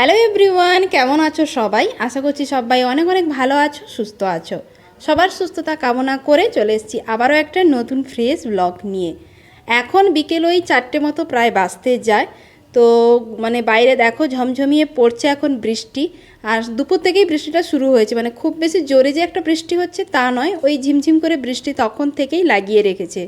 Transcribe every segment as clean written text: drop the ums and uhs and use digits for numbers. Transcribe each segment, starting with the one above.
Hello everyone, কেমন আছো সবাই? আশা করছি সবাই অনেক অনেক ভালো আছো, সুস্থ আছো। সবার সুস্থতা কামনা করে চলে এসেছি আবারও একটা নতুন ফ্রেশ ব্লগ নিয়ে। এখন বিকেল ওই 4টে মতো প্রায় বাজতে যায়। তো বাইরে দেখো ঝমঝমিয়ে পড়ছে এখন বৃষ্টি। আর দুপুর থেকেই বৃষ্টিটা শুরু হয়েছে, খুব বেশি জোরে যে একটা বৃষ্টি হচ্ছে তা নয়, ওই ঝিমঝিম করে বৃষ্টি তখন থেকেই লাগিয়ে রেখেছে।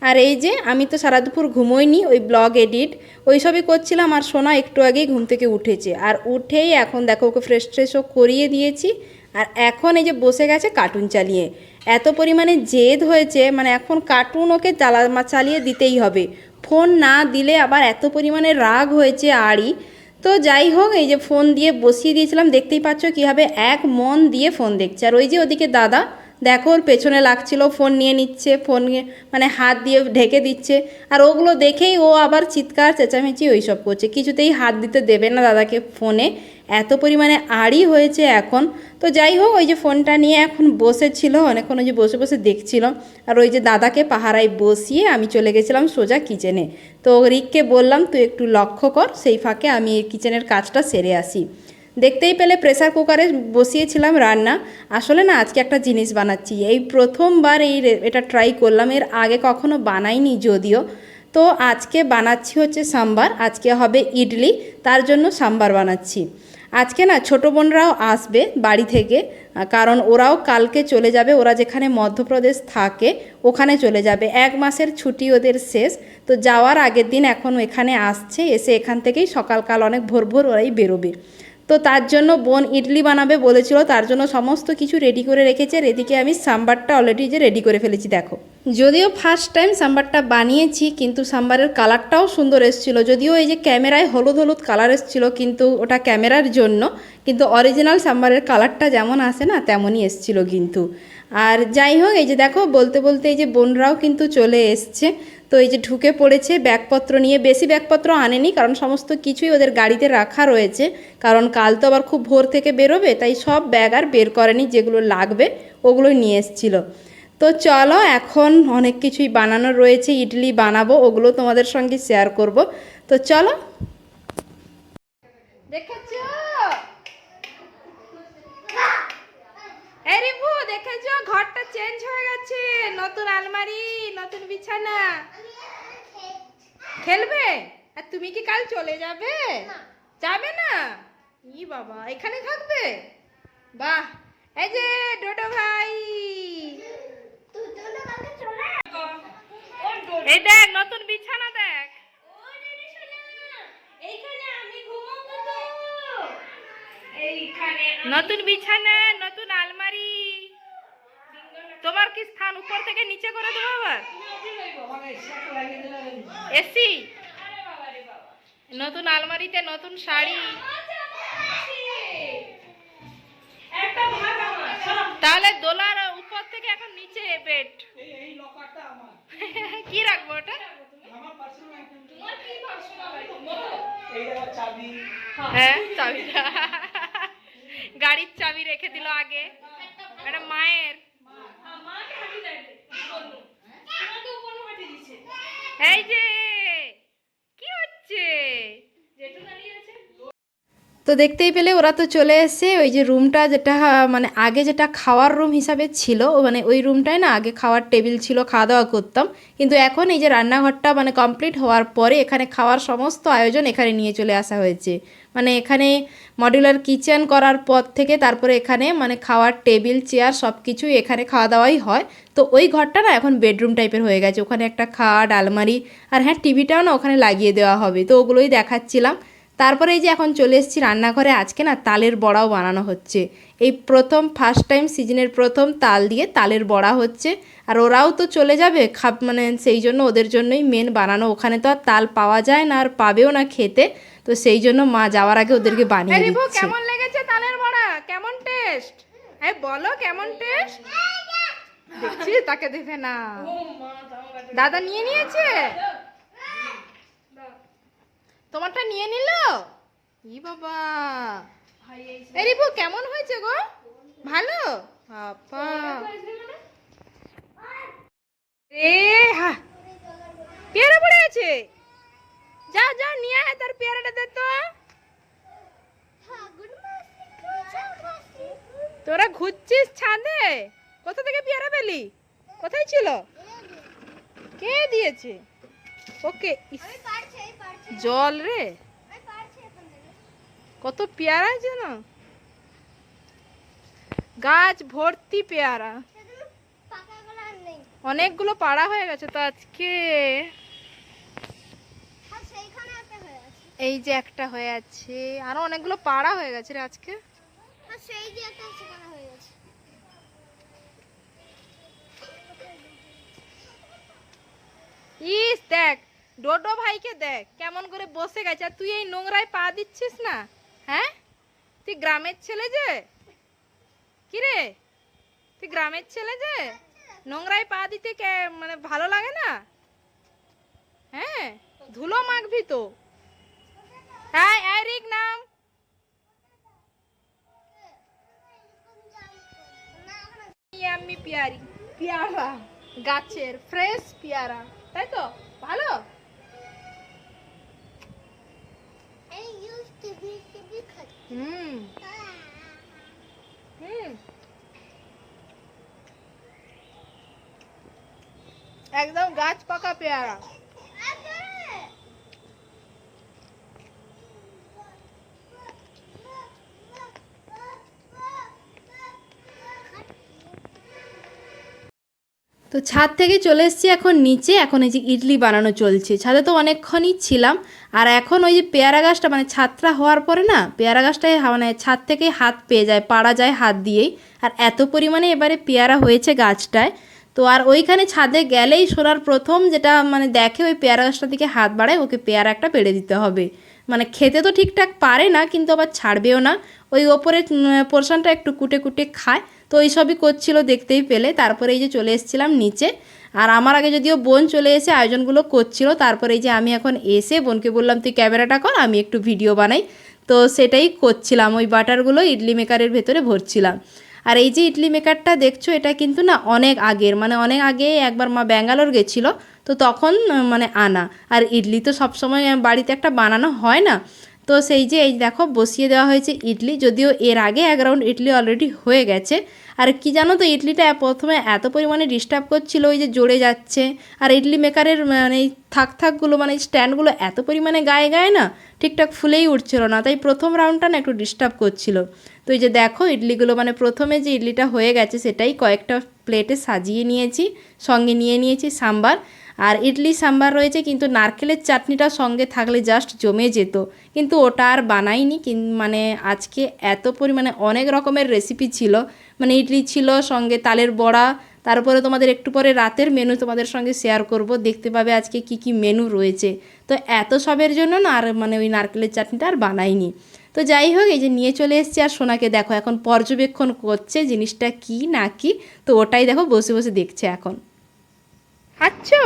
আর এই যে আমি তো সারা দুপুর ঘুমোইনি, ওই ব্লগ এডিট ওইসবই করছিলাম। আর সোনা একটু আগেই ঘুম থেকে উঠেছে, আর উঠেই এখন দেখো ওকে ফ্রেশ ট্রেশও করিয়ে দিয়েছি। আর এখন এই যে বসে গেছে কার্টুন চালিয়ে। এত পরিমাণে জেদ হয়েছে, এখন কার্টুন ওকে চালিয়ে দিতেই হবে। ফোন না দিলে আবার এত পরিমাণে রাগ হয়েছে আরই। তো যাই হোক, এই যে ফোন দিয়ে বসিয়ে দিয়েছিলাম, দেখতেই পাচ্ছ কীভাবে এক মন দিয়ে ফোন দেখছে। আর ওই যে ওদিকে দাদা দেখো ওর পেছনে লাগছিল, ফোন নিয়ে নিচ্ছে, ফোন হাত দিয়ে ঢেকে দিচ্ছে। আর ওগুলো দেখেই ও আবার চিৎকার চেঁচামেচি ওইসব করছে, কিছুতেই হাত দিতে দেবে না দাদাকে ফোনে। এত পরিমাণে আড়ি হয়েছে এখন। তো যাই হোক, ওই যে ফোনটা নিয়ে এখন বসেছিল অনেকক্ষণ, ওই যে বসে বসে দেখছিল। আর ওই যে দাদাকে পাহারায় বসিয়ে আমি চলে গেছিলাম সোজা কিচেনে। তো রিককে বললাম তুই একটু লক্ষ্য কর, সেই ফাঁকে আমি এই কিচেনের কাজটা সেরে আসি। দেখতেই পেলে প্রেসার কুকারে বসিয়েছিলাম রান্না। আসলে না, আজকে একটা জিনিস বানাচ্ছি, এই প্রথমবার এটা ট্রাই করলাম, এর আগে কখনো বানাইনি যদিও। তো আজকে বানাচ্ছি হচ্ছে সাম্বার, আজকে হবে ইডলি, তার জন্য সাম্বার বানাচ্ছি। আজকে না ছোটো বোনরাও আসবে বাড়ি থেকে, কারণ ওরাও কালকে চলে যাবে, ওরা যেখানে মধ্যপ্রদেশ থাকে ওখানে চলে যাবে। 1 মাসের ছুটি ওদের শেষ। তো যাওয়ার আগের দিন এখন এখানে আসছে, এসে এখান থেকেই সকালকাল অনেক ভোর ভোর ওরাই বেরোবে। তো তার জন্য বোন ইডলি বানাবে বলেছিল, তার জন্য সমস্ত কিছু রেডি করে রেখেছে। আর এদিকে আমি সাম্বারটা অলরেডি যে রেডি করে ফেলেছি দেখো। যদিও ফার্স্ট টাইম সাম্বারটা বানিয়েছি, কিন্তু সাম্বারের কালারটাও সুন্দর এসেছিলো। যদিও এই যে ক্যামেরায় হলুদ হলুদ কালার এসেছিলো, কিন্তু ওটা ক্যামেরার জন্য, কিন্তু অরিজিনাল সাম্বারের কালারটা যেমন আসে না তেমনই এসেছিলো কিন্তু। আর যাই হোক, এই যে দেখো বলতে বলতে এই যে বোনরাও কিন্তু চলে এসছে। তো এই যে ঢুকে পড়েছে ব্যাগপত্র নিয়ে, বেশি ব্যাগপত্র আনেনি কারণ সমস্ত কিছুই ওদের গাড়িতে রাখা রয়েছে। কারণ কাল তো আবার খুব ভোর থেকে বেরোবে, তাই সব ব্যাগ আর বের করেনি, যেগুলো লাগবে ওগুলোই নিয়ে এসেছিলো। তো চলো, এখন অনেক কিছুই বানানোর রয়েছে, ইডলি বানাবো, ওগুলো তোমাদের সঙ্গে শেয়ার করব। তো চলো। দেখেছো রিভু, দেখেছো ঘরটা চেঞ্জ হয়ে গেছে, নতুন আলমারি, নতুন বিছানা। খেলবে? আর তুমি কি কাল চলে যাবে? যাবে না? ই বাবা, এখানে থাকবে? বাহ, এই যে ডোডো ভাই, এই দেখ নতুন বিছানা দেখ। নতুন বিছানা, নতুন আলমারি। তোমার কি স্থান উপর থেকে নিচে করে দেবো আবার? এসি, নতুন আলমারিতে নতুন শাড়ি। তাহলে দোলার উপর থেকে এখন নিচে বেড। কি রাখবো ওটা? হ্যাঁ, চাবিটা গাড়ির চাবি রেখে দিল আগে। এটা মায়ের। এই যে কি হচ্ছে? তো দেখতেই পেলে ওরা তো চলে এসে, ওই যে রুমটা যেটা আগে যেটা খাওয়ার রুম হিসাবে ছিল, ওই রুমটায় না আগে খাওয়ার টেবিল ছিল, খাওয়া দাওয়া করতাম। কিন্তু এখন এই যে রান্নাঘরটা কমপ্লিট হওয়ার পরে এখানে খাওয়ার সমস্ত আয়োজন এখানে নিয়ে চলে আসা হয়েছে। এখানে মডিউলার কিচেন করার পর থেকে তারপরে এখানে খাওয়ার টেবিল চেয়ার সব কিছুই এখানে খাওয়া দাওয়াই হয়। তো ওই ঘরটা না এখন বেডরুম টাইপের হয়ে গেছে, ওখানে একটা খাট, আলমারি, আর হ্যাঁ টিভিটাও না ওখানে লাগিয়ে দেওয়া হবে। তো ওগুলোই দেখাচ্ছিলাম। তারপরে এই যে এখন চলে এসেছি রান্নাঘরে, আজকে না তালের বড়াও বানানো হচ্ছে। এই প্রথম ফার্স্ট টাইম সিজনের প্রথম তাল দিয়ে তালের বড়া হচ্ছে। আর ওরাও তো চলে যাবে সেই জন্য ওদের জন্যই মেন বানানো, ওখানে তো আর তাল পাওয়া যায় না, আর পাবেও না খেতে। তো সেই জন্য মা যাওয়ার আগে ওদেরকে বানিয়ে দিচ্ছে। কেমন লেগেছে তালের বড়া? কেমন টেস্ট? এই বলো কেমন টেস্ট? দেখছি তাকে দেখে না, দাদা নিয়ে নিয়েছে, তোমারটা নিয়ে নিল। ই বাবা, এই রিপু কেমন হয়েছে গো? ভালো? বাবা রে, হা পেয়ারা পড়ে আছে, যা যা নিয়ে আয়, তার পেয়ারাটা দে তো। তোরা ঘুরছিস ছাদে? কোথা থেকে পেয়ারা পেলি? কোথায় ছিল? কে দিয়েছে? ওকে জল রে, কত পেয়ারা আছে না, গাছ ভর্তি পেয়ারা, অনেকগুলো পাড়া হয়ে গেছে তো আজকে। এই যে একটা হয়ে আছে, আরো অনেকগুলো পাড়া হয়ে গেছে রে আজকে। ইস দেখ, ডোডো ভাইকে দেখ কেমন করে বসে গেছে, আর তুই এই নোংরায় পা দিচ্ছিস না? হ্যাঁ, তুই গ্রামের ছেলে যে, কিরে তুই গ্রামের ছেলে যে নোংরায় পা দিতে কে মানে ভালো লাগে না? হ্যাঁ, ধুলো মাখবি তো। হ্যাঁ এরিক নাম। আমি পেয়ারি পেয়ারা, গাছের ফ্রেশ পেয়ারা, তাই তো ভালো। হুম হুম, একদম গাছ পাকা পেয়ারা। তো ছাদ থেকে চলে এসেছি এখন নিচে, এখন এই যে ইডলি বানানো চলছে। ছাদে তো অনেকক্ষণই ছিলাম, আর এখন ওই যে পেয়ারা গাছটা মানে ছাদটা হওয়ার পরে না পেয়ারা গাছটাই মানে ছাদ থেকেই হাত পেয়ে যায়, পাড়া যায় হাত দিয়েই, আর এত পরিমাণে এবারে পেয়ারা হয়েছে গাছটায়। তো আর ওইখানে ছাদে গেলেই সোনার প্রথম যেটা মানে দেখে ওই পেয়ারা গাছটার দিকে হাত বাড়ায়, ওকে পেয়ারা একটা পেড়ে দিতে হবে। মানে খেতে তো ঠিকঠাক পারে না, কিন্তু আবার ছাড়বেও না, ওই ওপরের পোর্শনটা একটু কুটে কুটে খায়। তো এই সবই করছিল, দেখতেই পেলে। তারপরে এই যে চলে এসেছিলাম নিচে, আর আমার আগে যদিও বোন চলে এসে আয়োজনগুলো করছিল। তারপরে এই যে আমি এখন এসে বোনকে বললাম তুই ক্যামেরাটা কর, আমি একটু ভিডিও বানাই। তো সেটাই করছিলাম, ওই বাটারগুলো ইডলি মেকারের ভেতরে ভরছিলাম। আর এই যে ইডলি মেকারটা দেখছো, এটা কিন্তু না অনেক আগের, মানে অনেক আগে একবার মা ব্যাঙ্গালোর গেছিলো, তো তখন মানে আনা। আর ইডলি তো সবসময় বাড়িতে একটা বানানো হয় না। তো সেই যে এই দেখো বসিয়ে দেওয়া হয়েছে ইডলি, যদিও এর আগে এক রাউন্ড ইডলি অলরেডি হয়ে গেছে। আর কি জানো তো, ইডলিটা প্রথমে এত পরিমাণে ডিস্টার্ব করছিল, ওই যে জড়ে যাচ্ছে। আর ইডলি মেকারের মানে এই থাকগুলো মানে স্ট্যান্ডগুলো এত পরিমাণে গায়ে গায়ে না ঠিকঠাক ফুলেই উঠছিল না, তাই প্রথম রাউন্ডটা না একটু ডিস্টার্ব করছিল। তো এই যে দেখো ইডলিগুলো মানে প্রথমে যে ইডলিটা হয়ে গেছে সেটাই কয়েকটা প্লেটে সাজিয়ে নিয়েছি, সঙ্গে নিয়ে নিয়েছি সাম্বার। আর ইডলি সাম্বার রয়েছে, কিন্তু নারকেলের চাটনিটা সঙ্গে থাকলে জাস্ট জমে যেত, কিন্তু ওটা আর বানাইনি। মানে আজকে এত পরিমাণে অনেক রকমের রেসিপি ছিল, মানে ইডলি ছিল, সঙ্গে তালের বড়া। তারপরে তোমাদের একটু পরে রাতের মেনু তোমাদের সঙ্গে শেয়ার করব, দেখতে পাবে আজকে কি কি মেনু রয়েছে। তো এত সবের জন্য না আর মানে ওই নারকেলের চাটনিটা আর বানাইনি। তো যাই হোক, এই যে নিয়ে চলে এসেছি, আর সোনাকে দেখো এখন পর্যবেক্ষণ করছে জিনিসটা কি না কি। তো ওটাই দেখো বসে বসে দেখছে এখন। আচ্ছা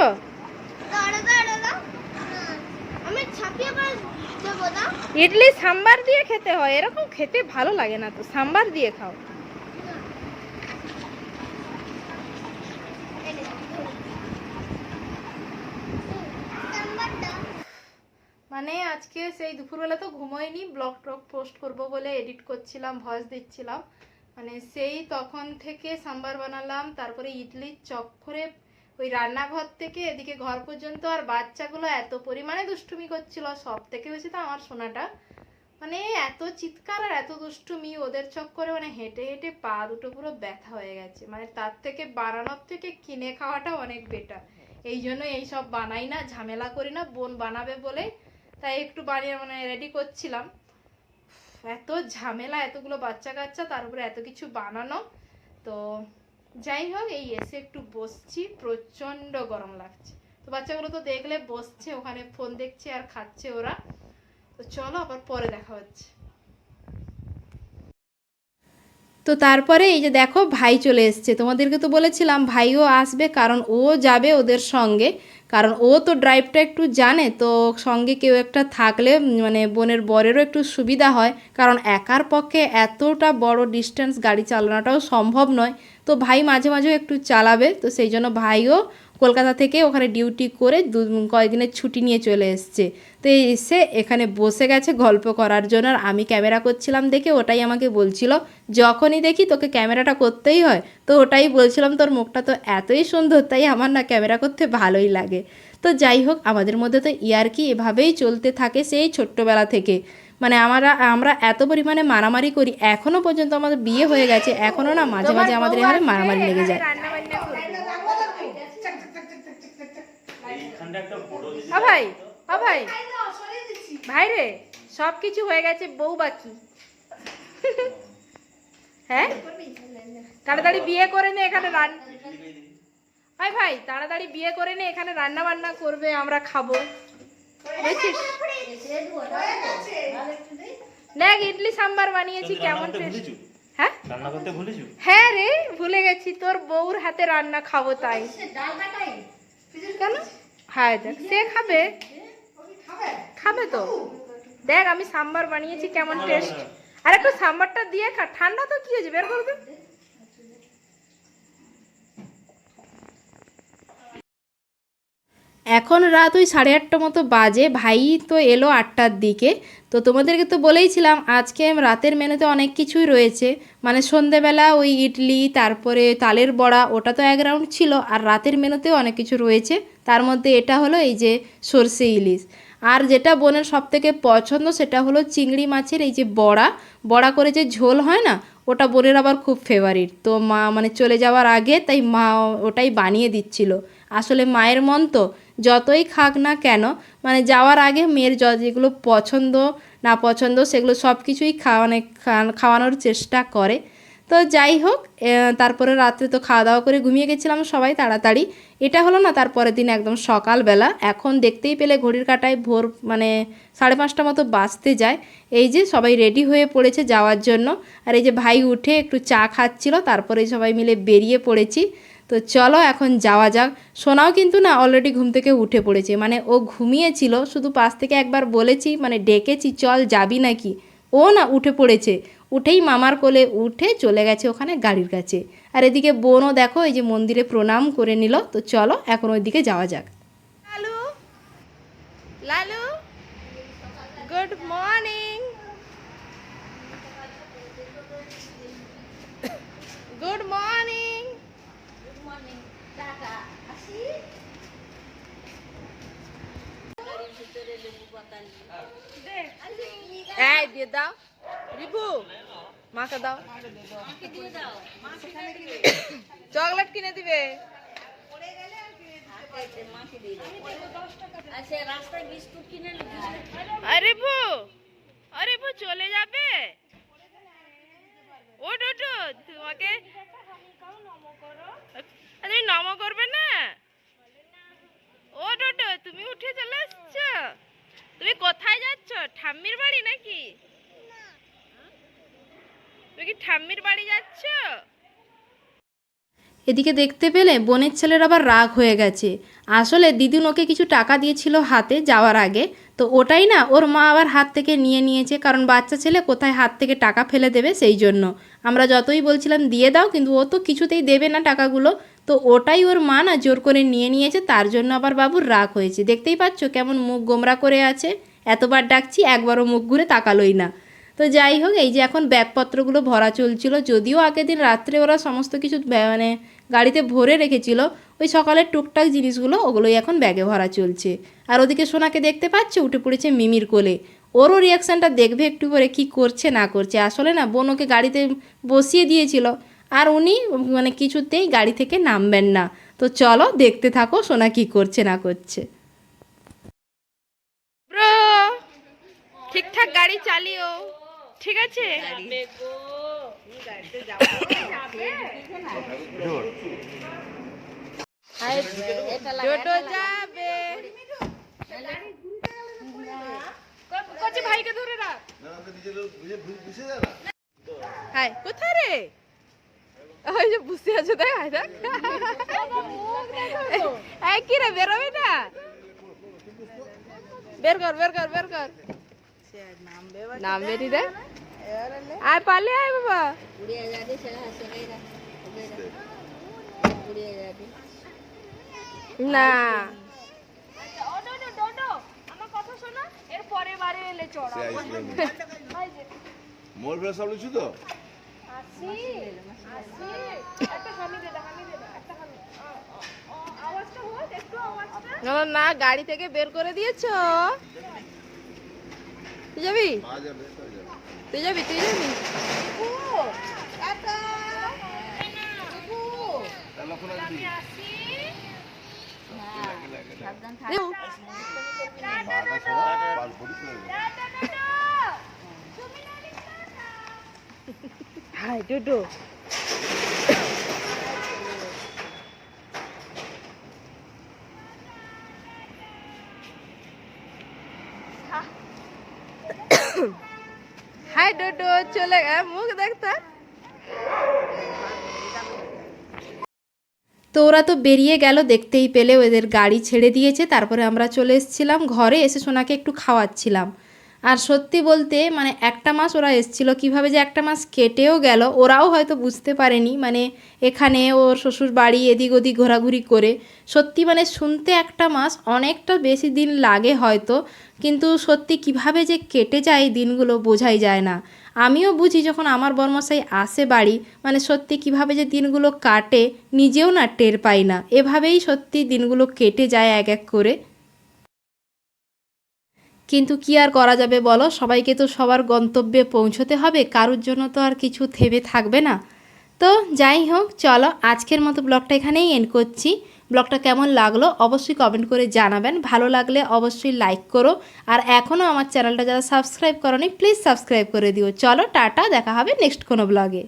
ইডলি সাম্বার দিয়ে খেতে হয়, এরকম খেতে ভালো লাগে না তো, সাম্বার দিয়ে খাও। মানে আজকে সেই দুপুরবেলা তো ঘুমোইনি, ব্লগ টক পোস্ট করব বলে এডিট করছিলাম, ভয়েস দিচ্ছিলাম, মানে সেই তখন থেকে সাম্বার বানালাম। তারপরে ইডলির চক্করে ওই রান্নাঘর থেকে এদিকে ঘর পর্যন্ত, আর বাচ্চাগুলো এত পরিমাণে দুষ্টুমি করছিল, সব থেকে বেশি তো আমার সোনাটা, মানে এত চিৎকার আর এত দুষ্টুমি ওদের চক্করে, মানে হেঁটে হেঁটে পা দুটো পুরো ব্যথা হয়ে গেছে। মানে তার থেকে বানানোর থেকে কিনে খাওয়াটা অনেক বেটার। এই জন্য এইসব বানাই না, ঝামেলা করি না, বোন বানাবে বলে তাই একটু বানিয়ে মানে রেডি করছিলাম। এত ঝামেলা, এতগুলো বাচ্চা কাচ্চা, তার উপরে এত কিছু বানানো। তো যাই হোক, এই এসে একটু বসছি, প্রচণ্ড গরম লাগছে। তো বাচ্চাগুলো তো দেখলে বসছে ওখানে, ফোন দেখছে আর খাচ্ছে ওরা। তো চলো আবার পরে দেখা হচ্ছে। তো তারপরে এই যে দেখো ভাই চলে এসছে, তোমাদেরকে তো বলেছিলাম ভাইও আসবে, কারণ ও যাবে ওদের সঙ্গে, কারণ ও তো ড্রাইভটা একটু জানে। তো সঙ্গে কেউ একটা থাকলে মানে বোনের বরেরও একটু সুবিধা হয়, কারণ একার পক্ষে এতটা বড় ডিস্টেন্স গাড়ি চালানোটাও সম্ভব নয়। তো ভাই মাঝে মাঝেও একটু চালাবে, তো সেই জন্য ভাইও কলকাতা থেকে ওখানে ডিউটি করে কয়েকদিনের ছুটি নিয়ে চলে এসছে। তো এসে এখানে বসে গেছে গল্প করার জন্য, আর আমি ক্যামেরা করছিলাম দেখে ওটাই আমাকে বলছিল যখনই দেখি তোকে ক্যামেরাটা করতেই হয়। তো ওটাই বলছিলাম তোর মুখটা তো এতই সুন্দর, তাই আমার না ক্যামেরা করতে ভালোই লাগে। তো যাই হোক, আমাদের মধ্যে তো ইয়ার্কি এভাবেই চলতে থাকে সেই ছোট্টবেলা থেকে। মানে আমরা এত পরিমাণে মারামারি করি, এখনও পর্যন্ত আমাদের বিয়ে হয়ে গেছে, এখনও না মাঝে মাঝে আমাদের এখানে মারামারি লেগে যায়। ভাই ভাই ভাই রে, সব কিছু হয়ে গেছে, বউ বাকি। হ্যাঁ, তাড়াতাড়ি বিয়ে করে নে, এখানে ভাই তাড়াতাড়ি বিয়ে করে নে, এখানে রান্না বান্না করবে, আমরা খাবো, বুঝছিস? দেখ ইডলি সাম্বার বানিয়েছি, কেমন টেস্ট। হ্যাঁ হ্যাঁ রে, ভুলে গেছি, তোর বউর হাতে রান্না খাবো তাই। কেন? হ্যাঁ দেখ, সে খাবে খাবে তো। দেখ আমি সাম্বার বানিয়েছি, কেমন টেস্ট। আর একটু সাম্বারটা দিয়ে খা, ঠান্ডা তো কি হয়েছে, বের করে দে। এখন রাত ওই 8:30 মতো বাজে, ভাই তো এলো 8টার দিকে। তো তোমাদেরকে তো বলেইছিলাম আজকে রাতের মেনুতে অনেক কিছুই রয়েছে, মানে সন্ধেবেলা ওই ইডলি, তারপরে তালের বড়া, ওটা তো এক রাউন্ড ছিল, আর রাতের মেনুতেও অনেক কিছু রয়েছে। তার মধ্যে এটা হলো এই যে সর্ষে ইলিশ, আর যেটা বোনের সবথেকে পছন্দ সেটা হলো চিংড়ি মাছের এই যে বড়া, বড়া করে যে ঝোল হয় না, ওটা বোনের আবার খুব ফেভারিট। তো মা মানে চলে যাওয়ার আগে তাই মা ওটাই বানিয়ে দিচ্ছিল। আসলে মায়ের মন তো, যতই খাক না কেন, মানে যাওয়ার আগে মেয়ের যেগুলো পছন্দ না পছন্দ সেগুলো সব কিছুই খাওয়ানোর চেষ্টা করে। তো যাই হোক, তারপরে রাত্রে তো খাওয়া দাওয়া করে ঘুমিয়ে গেছিলাম সবাই তাড়াতাড়ি। এটা হলো না তারপরের দিন একদম সকালবেলা, এখন দেখতেই পেলে ঘড়ির কাঁটায় ভোর মানে 5:30 মতো বাজতে যায়। এই যে সবাই রেডি হয়ে পড়েছে যাওয়ার জন্য, আর এই যে ভাই উঠে একটু চা খাচ্ছিল, তারপরে সবাই মিলে বেরিয়ে পড়েছি। তো চলো এখন যাওয়া যাক। সোনাও কিন্তু না অলরেডি ঘুম থেকে উঠে পড়েছে, মানে ও ঘুমিয়েছিল, শুধু পাশ থেকে একবার বলেছি, মানে ডেকেছি চল যাবি নাকি, ও না উঠে পড়েছে, উঠেই মামার কোলে উঠে চলে গেছে ওখানে গাড়ির কাছে। আর এদিকে বোনও দেখো এই যে মন্দিরে প্রণাম করে নিল। তো চলো এখন ওইদিকে যাওয়া যাক। Lalu Lalu, good morning. Good morning. এই দিয়ে দাও রিপু, মাকে দাও, চকলেট কিনে দিবে। আরে রিপু চলে যাবে, ওঠ ওঠ, তোমাকে তুমি নম করবে না, ওঠ ওঠ, তুমি উঠে চলে আসছ। তুমি কোথায় যাচ্ছ, ঠাম্মির বাড়ি নাকি? তুমি কি ঠাম্মির বাড়ি যাচ্ছ? এদিকে দেখতে পেলে বোনের ছেলের আবার রাগ হয়ে গেছে। আসলে দিদিন ওকে কিছু টাকা দিয়েছিল হাতে যাওয়ার আগে, তো ওটাই না ওর মা আবার হাত থেকে নিয়ে নিয়েছে, কারণ বাচ্চা ছেলে কোথায় হাত থেকে টাকা ফেলে দেবে, সেই জন্য আমরা যতই বলছিলাম দিয়ে দাও, কিন্তু ও তো কিছুতেই দেবে না টাকাগুলো। তো ওটাই ওর মা না জোর করে নিয়ে নিয়েছে, তার জন্য আবার বাবুর রাগ হয়েছে। দেখতেই পাচ্ছ কেমন মুখ গোমরা করে আছে, এতবার ডাকছি একবারও মুখ ঘুরে তাকালোই না। তো যাই হোক, এই যে এখন ব্যাগপত্রগুলো ভরা চলছিল, যদিও আগের দিন রাত্রে ওরা সমস্ত কিছু মানে গাড়িতে ভরে রেখেছিল, ওই সকালের টুকটাক জিনিসগুলো ওগুলোই এখন ব্যাগে ভরা চলছে। আর ওদিকে সোনাকে দেখতে পাচ্ছে উঠে পড়েছে মিমির কোলে, ওরও রিয়াকশানটা দেখবে একটু করে কি করছে না করছে। আসলে না বোন ওকে গাড়িতে বসিয়ে দিয়েছিল, আর উনি মানে কিছুতেই গাড়ি থেকে নামবেন না। তো চলো দেখতে থাকো সোনা কি করছে না করছে। ঠিকঠাক গাড়ি চালিও, ঠিক আছে? ভাইকে ধরে রাখ। হাই কোথায় রে, ওই যে বুঝতে আছো, দেখ দেখ কি রে, বেরোবি না, বের কর বের কর বের কর, নামবে নি রে, আয় পালে আয় বাবা। না মোর ফেরা সব লিখছি তো না গাড়ি থেকে বের করে দিয়েছো। তুই যাবি তুই যাবি তুই যাবি হাই ডুডু হাই ডুডু চলে মুখ দেখতে। তো ওরা তো বেরিয়ে গেল, দেখতেই পেলে ওদের গাড়ি ছেড়ে দিয়েছে। তারপরে আমরা চলে এসেছিলাম ঘরে, এসে সোনাকে একটু খাওয়াচ্ছিলাম। আর সত্যি বলতে মানে একটা মাস ওরা এসেছিল, কীভাবে যে একটা মাস কেটেও গেল ওরাও হয়তো বুঝতে পারেনি। মানে এখানে ওর শ্বশুর বাড়ি এদিক ওদিক ঘোরাঘুরি করে সত্যি মানে শুনতে একটা মাস অনেকটা বেশি দিন লাগে হয়তো, কিন্তু সত্যি কিভাবে যে কেটে যায় দিনগুলো বোঝাই যায় না। আমিও বুঝি যখন আমার বর্মশাই আসে বাড়ি, মানে সত্যি কিভাবে যে দিনগুলো কাটে নিজেও না টের পাই না। এভাবেই সত্যি দিনগুলো কেটে যায় এক এক করে। কিন্তু কি আর করা যাবে বলো, সবাইকে তো সবার গন্তব্যে পৌঁছতে হবে, কারোর জন্য তো আর কিছু থেমে থাকবে না। তো যাই হোক, চলো আজকের মতো ব্লগটা এখানেই এন্ড করছি। ব্লগটা কেমন লাগলো অবশ্যই কমেন্ট করে জানাবেন, ভালো লাগলে অবশ্যই লাইক করো, আর এখনও আমার চ্যানেলটা যারা সাবস্ক্রাইব করোনি প্লিজ সাবস্ক্রাইব করে দিও। চলো টাটা, দেখা হবে নেক্সট কোনো ব্লগে।